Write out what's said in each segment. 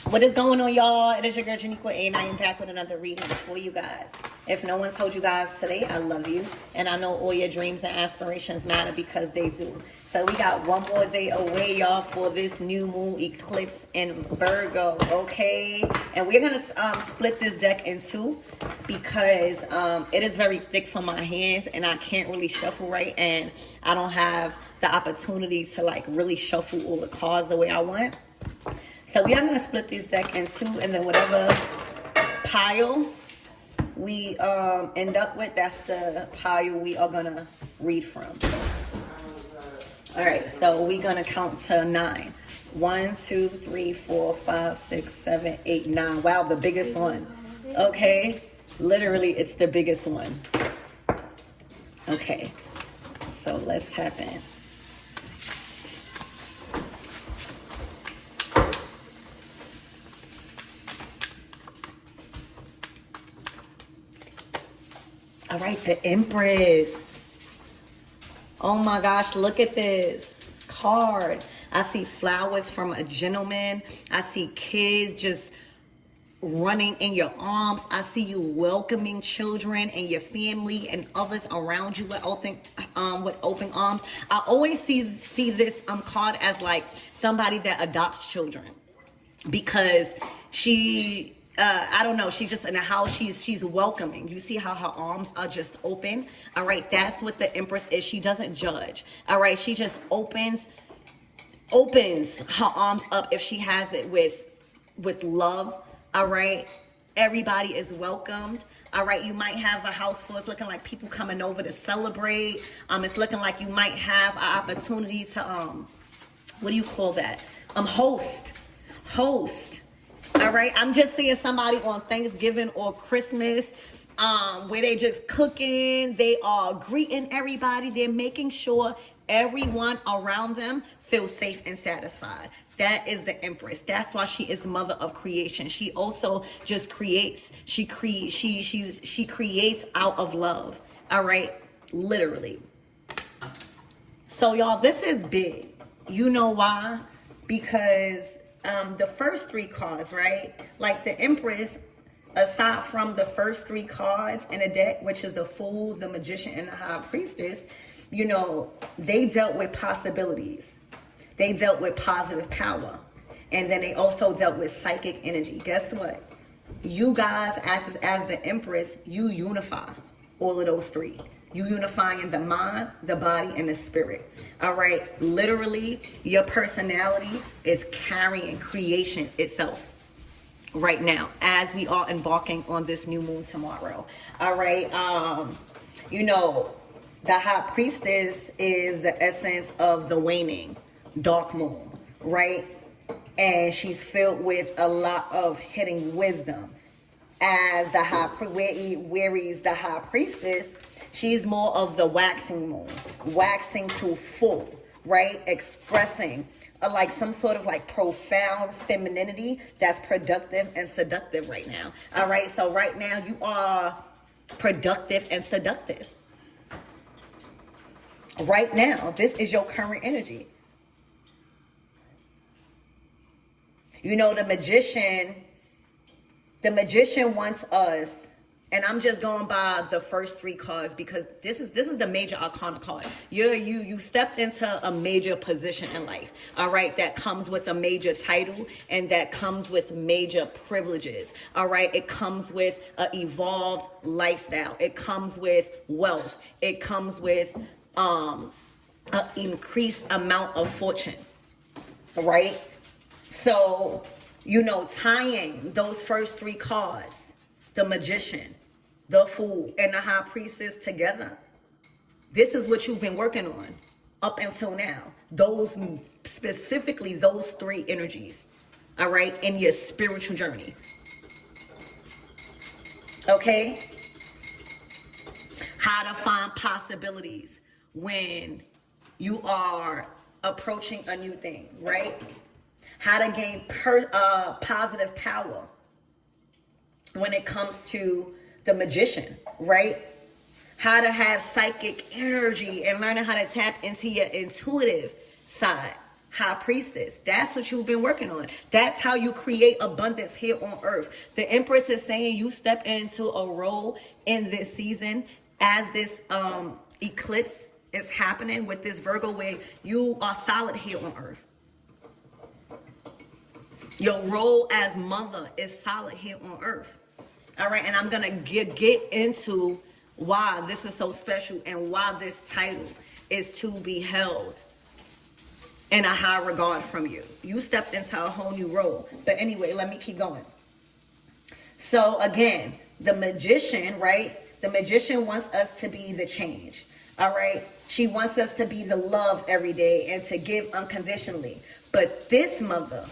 What is going on, y'all? It is your girl Janiqua A, and I am back with another reading for you guys. If no one told you guys today, I love you, and I know all your dreams and aspirations matter because they do. So we got one more day away, y'all, for this new moon eclipse in Virgo, okay? And we're gonna split this deck in two because it is very thick for my hands, and I can't really shuffle right, and I don't have the opportunity to like really shuffle all the cards the way I want. So we are going to split this deck in two, and then whatever pile we end up with, that's the pile we are going to read from. All right, so we're going to count to 9. 1, 2, 3, 4, 5, 6, 7, 8, 9. Wow, the biggest one. Okay, literally, it's the biggest one. Okay, so let's tap in. All right, the Empress. Oh my gosh, look at this card. I see flowers from a gentleman. I see kids just running in your arms. I see you welcoming children and your family and others around you with open arms. I always see this card as like somebody that adopts children because she... I don't know. She's just in a house. She's welcoming. You see how her arms are just open. All right. That's what the Empress is. She doesn't judge. All right. She just opens her arms up if she has it with love. All right. Everybody is welcomed. All right. You might have a house full. It's looking like people coming over to celebrate. It's looking like you might have an opportunity to, what do you call that? Host. All right, I'm just seeing somebody on Thanksgiving or Christmas where they just cooking. They are greeting everybody. They're making sure everyone around them feels safe and satisfied. That is the Empress. That's why she is mother of creation. She also just creates. She creates out of love. All right, literally. So y'all, this is big. You know why? Because the first 3 cards, right? Like the Empress, aside from the first 3 cards in a deck, which is the Fool, the Magician, and the High Priestess, you know, they dealt with possibilities. They dealt with positive power. And then they also dealt with psychic energy. Guess what? You guys, as the Empress, you unify all of those 3. You unifying the mind, the body, and the spirit. All right. Literally, your personality is carrying creation itself right now as we are embarking on this new moon tomorrow. All right. You know, the High Priestess is the essence of the waning dark moon, right? And she's filled with a lot of hidden wisdom. As the where is the High Priestess, she's more of the waxing moon, waxing to full, right? Expressing like some sort of like profound femininity that's productive and seductive right now. All right, so right now you are productive and seductive. Right now, this is your current energy. You know, the magician wants us, and I'm just going by the first 3 cards because this is the major arcana card. You stepped into a major position in life, all right, that comes with a major title and that comes with major privileges, all right? It comes with an evolved lifestyle. It comes with wealth. It comes with an increased amount of fortune, right? So, you know, tying those first 3 cards, the Magician, the Fool, and the High Priestess together, this is what you've been working on up until now. Specifically those 3 energies, all right, in your spiritual journey. Okay? How to find possibilities when you are approaching a new thing, right? How to gain positive power when it comes to the Magician, right? How to have psychic energy and learning how to tap into your intuitive side, High priestess. That's what you've been working on. That's how you create abundance here on earth. The Empress is saying you step into a role in this season as this eclipse is happening with this Virgo, where you are solid here on earth. Your role as mother is solid here on earth. All right, and I'm going to get into why this is so special and why this title is to be held in a high regard from you. You stepped into a whole new role. But anyway, let me keep going. So again, the magician, right? The magician wants us to be the change. All right? She wants us to be the love every day and to give unconditionally. But this mother,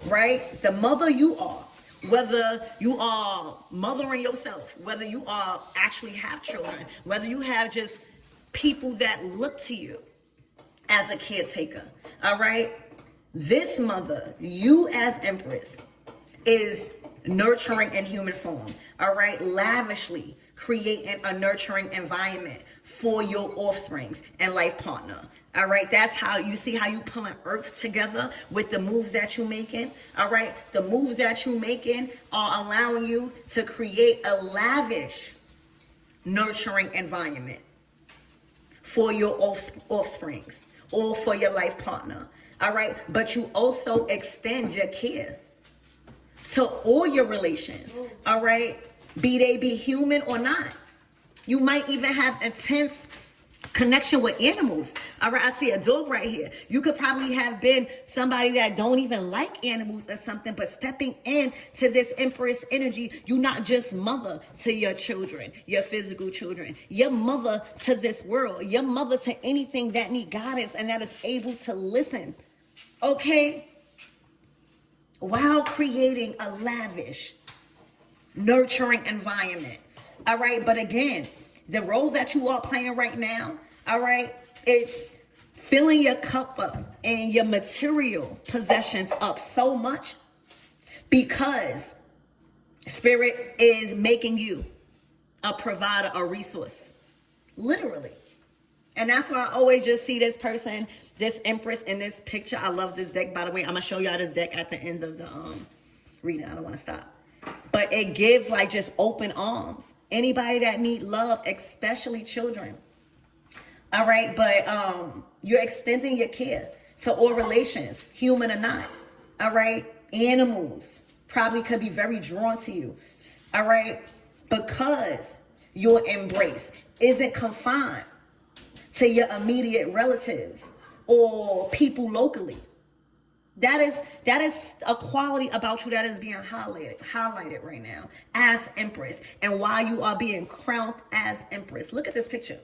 right? The mother you are, whether you are mothering yourself, whether you are actually have children, whether you have just people that look to you as a caretaker, all right? This mother, you as Empress, is nurturing in human form, all right? Lavishly creating a nurturing environment for your offsprings and life partner. All right, that's how you see how you pulling earth together with the moves that you're making. All right, the moves that you're making are allowing you to create a lavish, nurturing environment for your offsprings or for your life partner. All right, but you also extend your care to all your relations. All right, be they be human or not. You might even have intense connection with animals. All right, I see a dog right here. You could probably have been somebody that don't even like animals or something, but stepping in to this Empress energy, you're not just mother to your children, your physical children, your mother to this world, your mother to anything that need guidance and that is able to listen. Okay? While creating a lavish, nurturing environment. All right, but again, the role that you are playing right now, all right, it's filling your cup up and your material possessions up so much because Spirit is making you a provider, a resource, literally. And that's why I always just see this person, this Empress in this picture. I love this deck, by the way. I'm going to show y'all this deck at the end of the reading. I don't want to stop. But it gives like just open arms. Anybody that need love, especially children. All right, but you're extending your care to all relations, human or not. All right, animals probably could be very drawn to you. All right, because your embrace isn't confined to your immediate relatives or people locally. That is a quality about you that is being highlighted right now as Empress, and why you are being crowned as Empress. Look at this picture.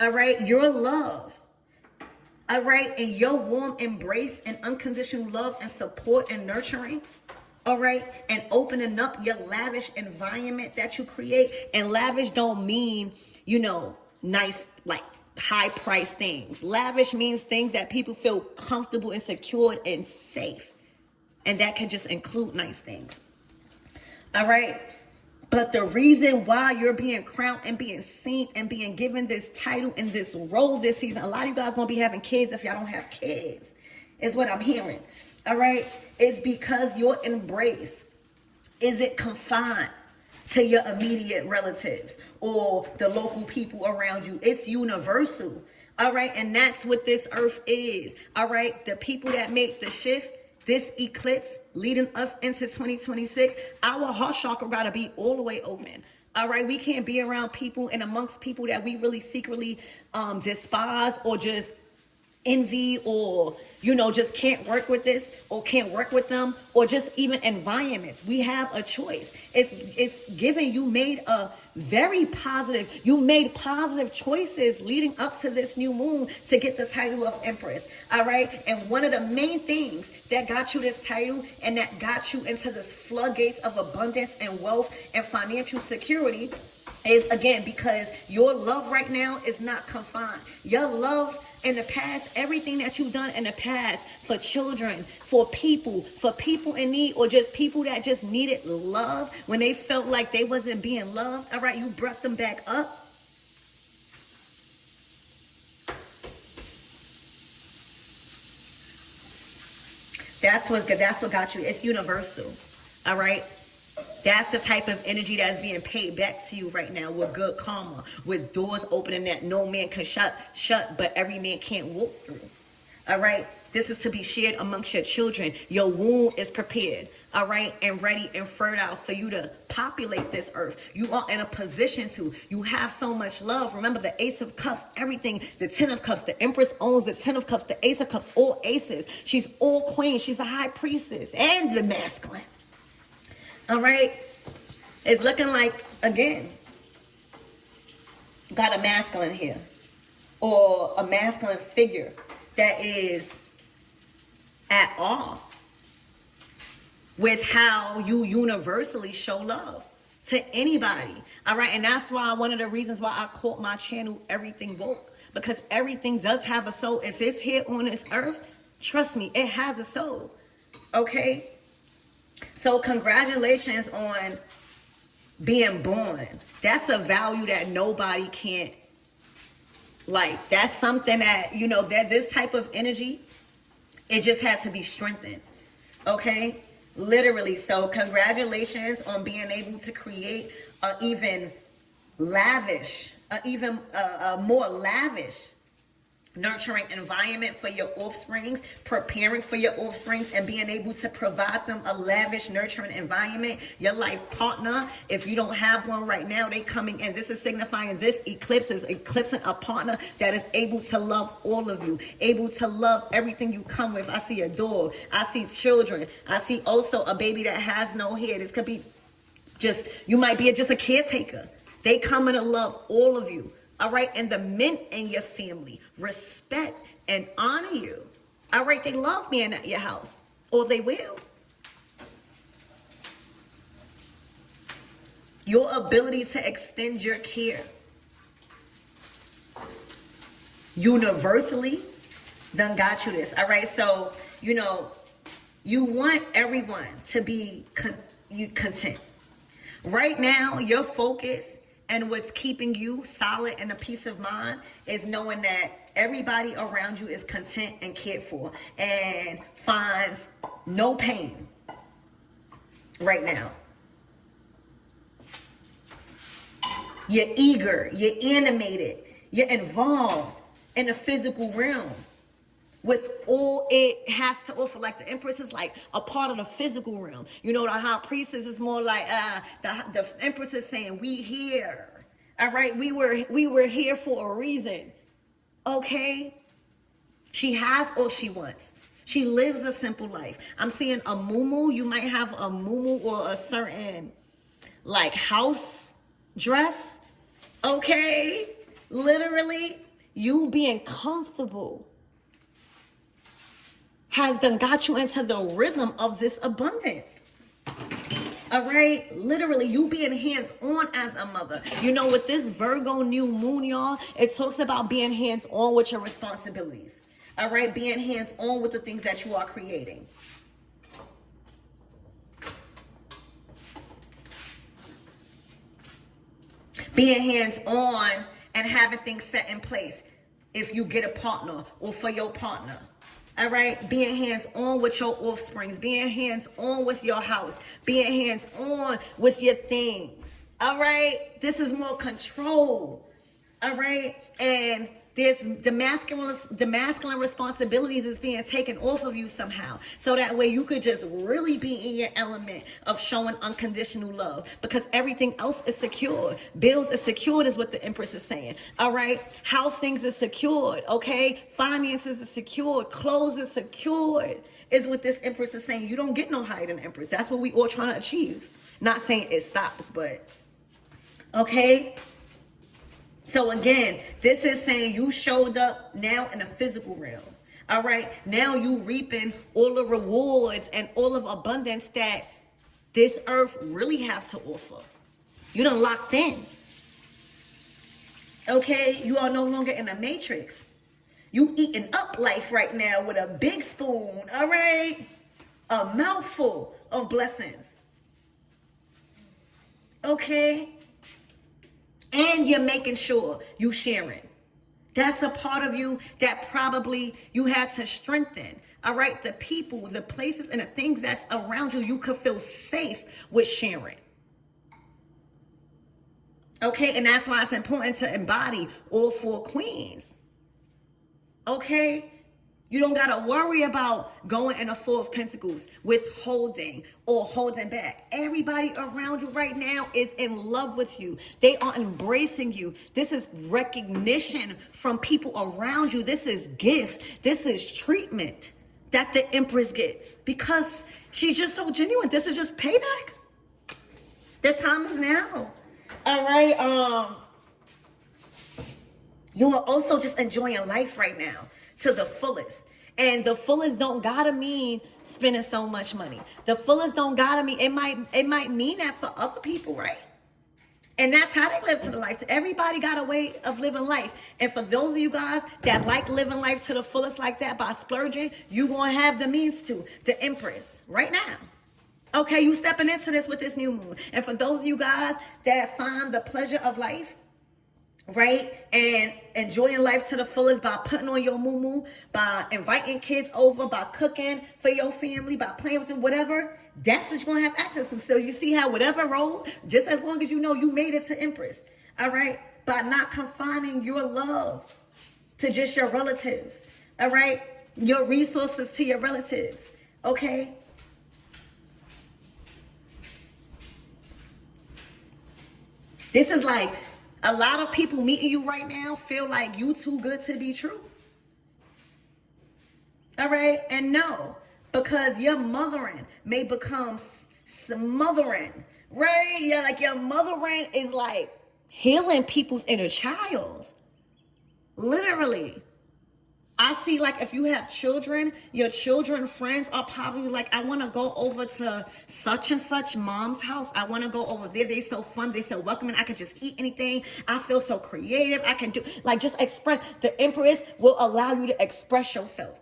All right, your love. All right, and your warm embrace and unconditional love and support and nurturing. All right, and opening up your lavish environment that you create. And lavish don't mean, nice, like high price things. Lavish means things that people feel comfortable and secured and safe. And that can just include nice things. All right. But the reason why you're being crowned and being seen and being given this title and this role this season, a lot of you guys gonna be having kids if y'all don't have kids, is what I'm hearing. All right. It's because your embrace isn't confined to your immediate relatives or the local people around you. It's universal. All right. And that's what this earth is. All right. The people that make the shift, this eclipse leading us into 2026, our heart chakra got to be all the way open. All right. We can't be around people and amongst people that we really secretly despise or just envy or, just can't work with this or can't work with them, or just even environments. We have a choice. It's given. You made positive choices leading up to this new moon to get the title of Empress. All right. And one of the main things that got you this title and that got you into this floodgates of abundance and wealth and financial security is, again, because your love right now is not confined. Your love in the past, everything that you've done in the past for children, for people in need, or just people that just needed love when they felt like they wasn't being loved. All right, you brought them back up. That's what's good. That's what got you. It's universal. All right. That's the type of energy that's being paid back to you right now with good karma, with doors opening that no man can shut, but every man can't walk through. All right. This is to be shared amongst your children. Your womb is prepared, all right, and ready and fertile for you to populate this earth. You are in a position to. You have so much love. Remember the Ace of Cups, everything, the Ten of Cups. The Empress owns the Ten of Cups, the Ace of Cups, all aces. She's all queen. She's a high priestess and the masculine. All right. It's looking like, again, got a masculine here or a masculine figure that is at all with how you universally show love to anybody. All right. And that's why one of the reasons why I called my channel Everything Woke, because everything does have a soul. If it's here on this earth, trust me, it has a soul. Okay. So congratulations on being born. That's a value that nobody can't, like, that's something that, you know, that this type of energy, it just has to be strengthened. Okay? Literally. So congratulations on being able to create a even lavish, a more lavish nurturing environment for your offsprings, preparing for your offsprings, and being able to provide them a lavish nurturing environment. Your life partner, if you don't have one right now, they coming in. This is signifying this eclipse is eclipsing a partner that is able to love all of you, able to love everything you come with. I see a dog, I see children, I see also a baby that has no hair. This could be just, you might be just a caretaker. They coming to love all of you. All right. And the men in your family respect and honor you. All right. They love being at your house, or they will. Your ability to extend your care universally done got you this. All right. So, you know, you want everyone to be content. Right now, your focus and what's keeping you solid and a peace of mind is knowing that everybody around you is content and cared for and finds no pain right now. You're eager, you're animated, you're involved in the physical realm with all it has to offer. Like the Empress is like a part of the physical realm. You know, the High Priestess is more like the Empress is saying, we here. All right, we were here for a reason. Okay? She has all she wants. She lives a simple life. I'm seeing a muumuu. You might have a muumuu or a certain like house dress. Okay? Literally, you being comfortable has done got you into the rhythm of this abundance. All right, literally, you being hands-on as a mother. You know, with this Virgo new moon, y'all, it talks about being hands-on with your responsibilities. All right, being hands-on with the things that you are creating. Being hands-on and having things set in place if you get a partner or for your partner. All right, being hands-on with your offsprings, being hands-on with your house, being hands-on with your things. All right, this is more control. All right, and there's the masculine responsibilities is being taken off of you somehow, so that way you could just really be in your element of showing unconditional love, because everything else is secured. Bills is secured is what the Empress is saying. All right, house things is secured. Okay, finances is secured, clothes is secured is what this Empress is saying. You don't get no higher than Empress. That's what we all trying to achieve. Not saying it stops, but okay. So again, this is saying you showed up now in a physical realm. All right. Now you reaping all the rewards and all of abundance that this earth really have to offer. You done locked in. Okay. You are no longer in a matrix. You eating up life right now with a big spoon. All right. A mouthful of blessings. Okay. And you're making sure you sharing. That's a part of you that probably you had to strengthen. All right, the people, the places, and the things that's around you, you could feel safe with sharing. Okay, and that's why it's important to embody all four queens. Okay? You don't gotta worry about going in the Four of Pentacles, withholding or holding back. Everybody around you right now is in love with you. They are embracing you. This is recognition from people around you. This is gifts. This is treatment that the Empress gets because she's just so genuine. This is just payback. The time is now. All right. You are also just enjoying life right now to the fullest. And the fullest don't gotta mean spending so much money. The fullest don't gotta mean, it might mean that for other people, right? And that's how they live to the life. Everybody got a way of living life. And for those of you guys that like living life to the fullest like that by splurging, you gonna have the means to. The Empress, right now. Okay, you stepping into this with this new moon. And for those of you guys that find the pleasure of life, right, and enjoying life to the fullest by putting on your moo-moo, by inviting kids over, by cooking for your family, by playing with it, whatever, that's what you're going to have access to. So you see how whatever role, just as long as you know you made it to Empress, all right, by not confining your love to just your relatives, all right, your resources to your relatives, okay? This is like, a lot of people meeting you right now feel like you too good to be true. All right? And no, because your mothering may become smothering, right? Yeah, like your mothering is like healing people's inner child. Literally. I see, like, if you have children, your children friends are probably like, I want to go over to such and such mom's house. I want to go over there. They so fun. They so welcoming. I can just eat anything. I feel so creative. I can do, like, just express. The Empress will allow you to express yourself.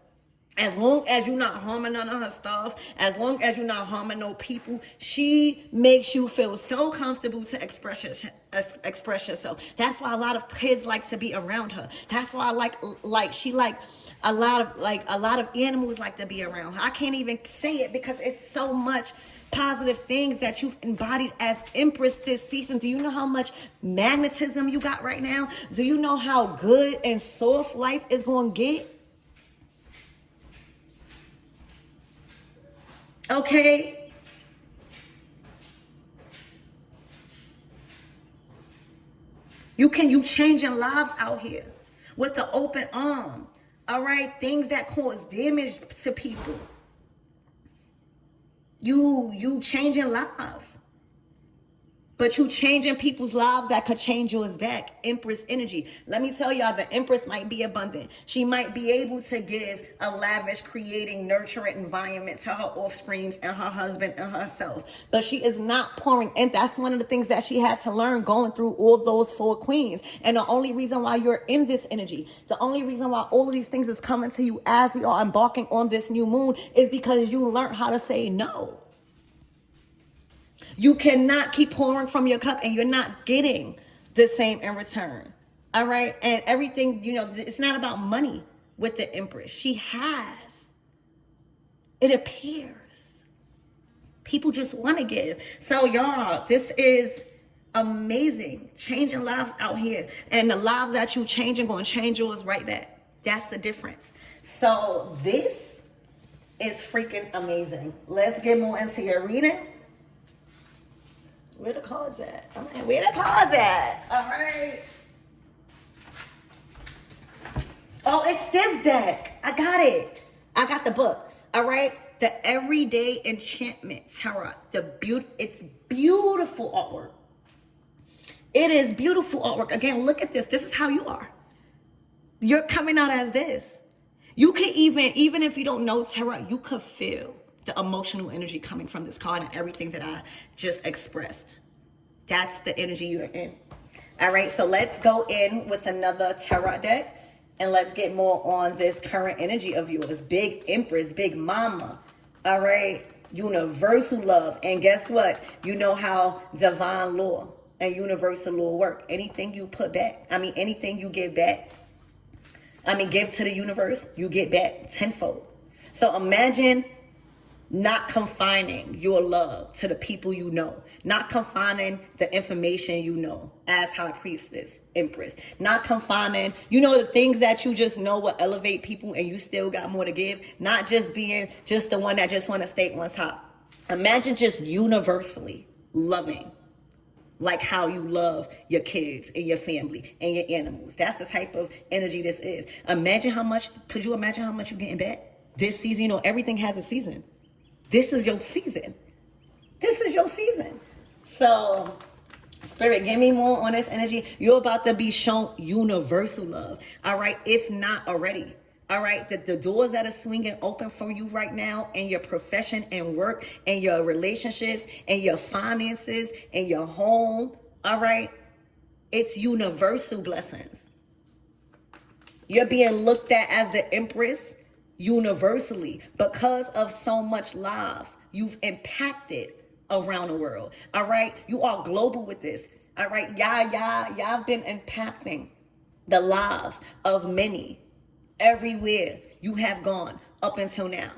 As long as you're not harming none of her stuff, as long as you're not harming no people, she makes you feel so comfortable to express yourself. That's why a lot of kids like to be around her. That's why a lot of animals like to be around her. I can't even say it because it's so much positive things that you've embodied as Empress this season. Do you know how much magnetism you got right now? Do you know how good and soft life is going to get? Okay. You changing lives out here with the open arm. All right. Things that cause damage to people. You changing lives. But you changing people's lives that could change yours back. Empress energy. Let me tell y'all, the Empress might be abundant. She might be able to give a lavish, creating, nurturing environment to her offsprings and her husband and herself. But she is not pouring in. That's one of the things that she had to learn going through all those four queens. And the only reason why you're in this energy, the only reason why all of these things is coming to you as we are embarking on this new moon is because you learned how to say no. You cannot keep pouring from your cup and you're not getting the same in return. All right. And everything, it's not about money with the Empress. She has. It appears. People just want to give. So y'all, this is amazing. Changing lives out here. And the lives that you changing going to change yours right back. That's the difference. So this is freaking amazing. Let's get more into your reading. Where the cards at? Where the cards at? All right. Oh, it's this deck. I got it. I got the book. All right. The Everyday Enchantment Tarot. It's beautiful artwork. It is beautiful artwork. Again, look at this. This is how you are. You're coming out as this. You can even if you don't know tarot, you could feel the emotional energy coming from this card and everything that I just expressed. That's the energy you're in. All right, so let's go in with another tarot deck and let's get more on this current energy of yours. Big Empress, big mama. All right, universal love. And guess what? You know how divine law and universal law work. Anything you put back, anything you give back, give to the universe, you get back tenfold. So imagine not confining your love to the people you know, not confining the information you know as high priestess, empress, not confining, the things that you just know will elevate people and you still got more to give, not just being just the one that just want to stay on top. Imagine just universally loving like how you love your kids and your family and your animals. That's the type of energy this is. Could you imagine how much you're getting back this season? Everything has a season. This is your season. This is your season. So, Spirit, give me more on this energy. You're about to be shown universal love. All right, if not already. All right, the doors that are swinging open for you right now in your profession and work and your relationships and your finances and your home. All right, it's universal blessings. You're being looked at as the empress universally because of so much lives you've impacted around the world. All right, you are global with this. All right, y'all been impacting the lives of many everywhere you have gone up until now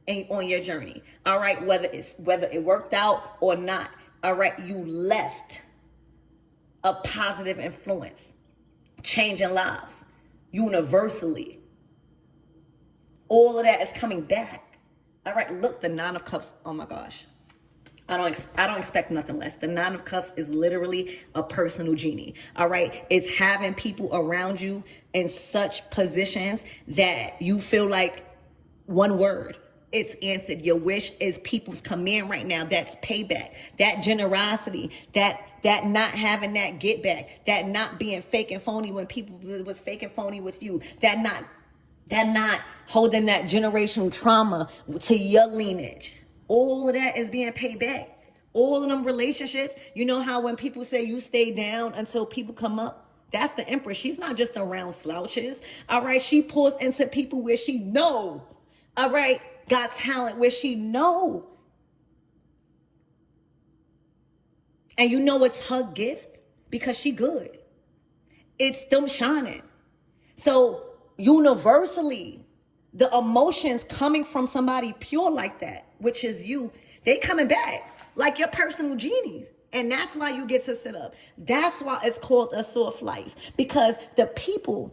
and on your journey. All right, whether it worked out or not. All right, you left a positive influence, changing lives universally. All of that is coming back. All right, look, the Nine of Cups. Oh my gosh. I don't expect nothing less. The Nine of Cups is literally a personal genie. All right, it's having people around you in such positions that you feel like one word, it's answered. Your wish is people's command right now. That's payback. That generosity, that not having that get back, that not being fake and phony when people was fake and phony with you, that not holding that generational trauma to your lineage. All of that is being paid back. All of them relationships. You know how when people say you stay down until people come up? That's the Empress. She's not just around slouches. All right. She pours into people where she know. All right. Got talent where she know. And you know it's her gift because she good. It's them shining. So universally, the emotions coming from somebody pure like that, which is you, they coming back like your personal genies. And that's why you get to sit up. That's why it's called a soft life. Because the people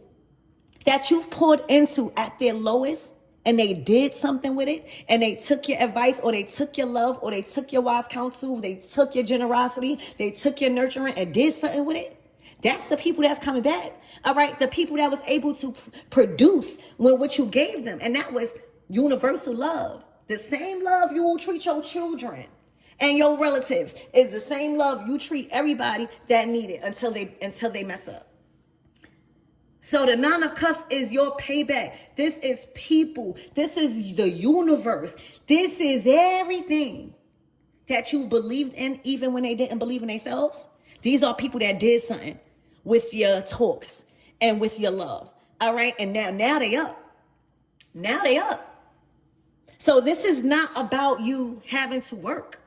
that you've poured into at their lowest and they did something with it and they took your advice or they took your love or they took your wise counsel, they took your generosity, they took your nurturing and did something with it. That's the people that's coming back. All right. The people that was able to produce what you gave them. And that was universal love. The same love you will treat your children and your relatives is the same love you treat everybody that need it until they mess up. So the Nine of Cups is your payback. This is people. This is the universe. This is everything that you believed in even when they didn't believe in themselves. These are people that did something with your talks and with your love. All right. And now they up. Now they up. So this is not about you having to work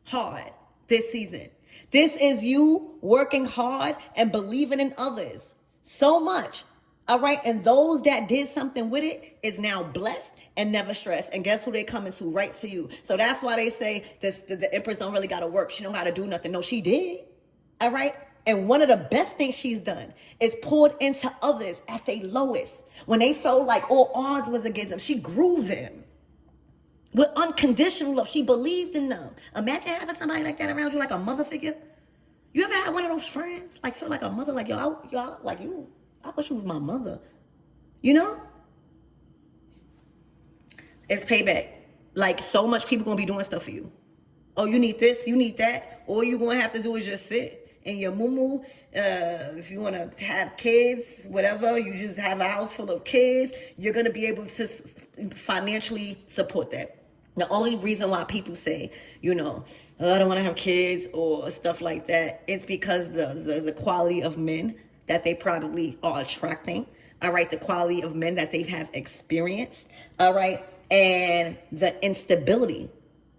hard this season. This is you working hard and believing in others so much. All right. And those that did something with it is now blessed and never stressed. And guess who they coming to? Right to you. So that's why they say the Empress don't really got to work. She don't got to do nothing. No, she did. All right. And one of the best things she's done is poured into others at their lowest. When they felt like all odds was against them, she grew them with unconditional love. She believed in them. Imagine having somebody like that around you, like a mother figure. You ever had one of those friends, like feel like a mother, like yo, like you, I wish you was my mother. You know? It's payback. Like so much people gonna be doing stuff for you. Oh, you need this, you need that. All you're gonna have to do is just sit in your muumuu. If you wanna have kids, whatever, you just have a house full of kids, you're gonna be able to financially support that. The only reason why people say, I don't want to have kids or stuff like that, it's because the quality of men that they probably are attracting, all right, the quality of men that they have experienced, all right, and the instability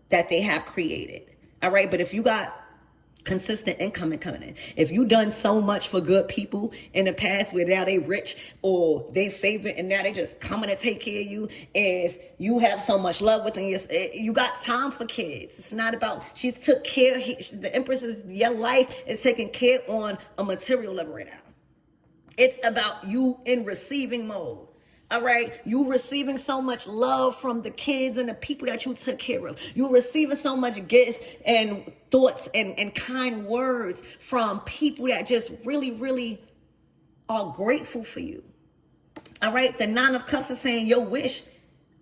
that they have created, all right. But if you got consistent income and coming in. If you done so much for good people in the past where now they rich or they favorite and now they just coming to take care of you, if you have so much love within you got time for kids. It's not about, she took care, the Empress is, your life is taken care on a material level right now. It's about you in receiving mode. All right, you receiving so much love from the kids and the people that you took care of. You receiving so much gifts and thoughts and kind words from people that just really, really are grateful for you. All right, the Nine of Cups is saying your wish,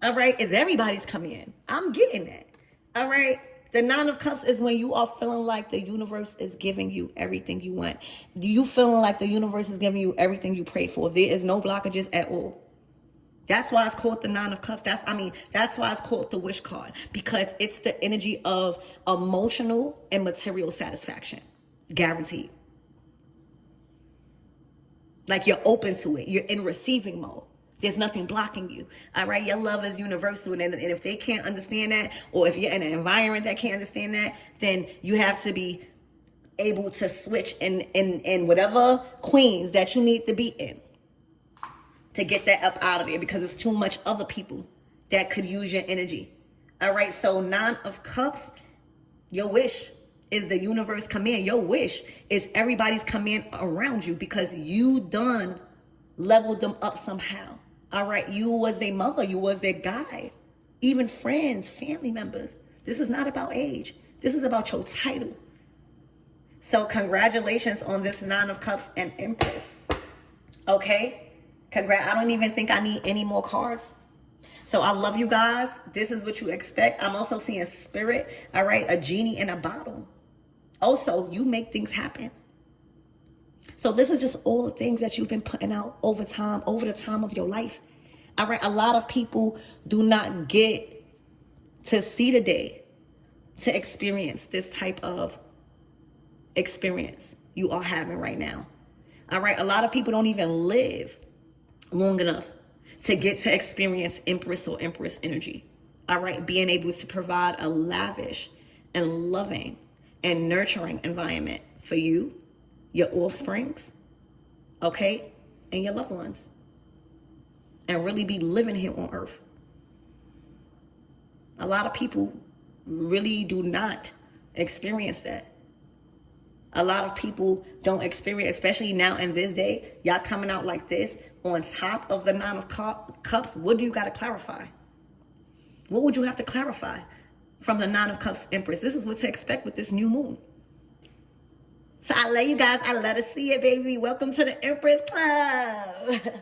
all right, is everybody's coming in. I'm getting that. All right. The Nine of Cups is when you are feeling like the universe is giving you everything you want. You feeling like the universe is giving you everything you pray for. There is no blockages at all. That's why it's called the Nine of Cups. That's why it's called the wish card, because it's the energy of emotional and material satisfaction. Guaranteed. Like you're open to it. You're in receiving mode. There's nothing blocking you. All right. Your love is universal. And if they can't understand that, or if you're in an environment that can't understand that, then you have to be able to switch in whatever queens that you need to be in, to get that up out of there, because it's too much other people that could use your energy. All right. So Nine of Cups, your wish is the universe come in. Your wish is everybody's come in around you because you done leveled them up somehow. All right. You was their mother. You was their guide. Even friends, family members. This is not about age. This is about your title. So congratulations on this Nine of Cups and Empress. Okay. I don't even think I need any more cards. So I love you guys. This is what you expect. I'm also seeing spirit. All right. A genie in a bottle. Also, you make things happen. So this is just all the things that you've been putting out over time, over the time of your life. All right. A lot of people do not get to see the day to experience this type of experience you are having right now. All right. A lot of people don't even live long enough to get to experience Empress or Empress energy. All right. Being able to provide a lavish and loving and nurturing environment for you, your offsprings, okay, and your loved ones. And really be living here on earth. A lot of people really do not experience that. A lot of people don't experience, especially now in this day, y'all coming out like this on top of the Nine of Cups. What do you got to clarify? What would you have to clarify from the Nine of Cups Empress? This is what to expect with this new moon. So I love you guys. I love to see it, baby. Welcome to the Empress Club.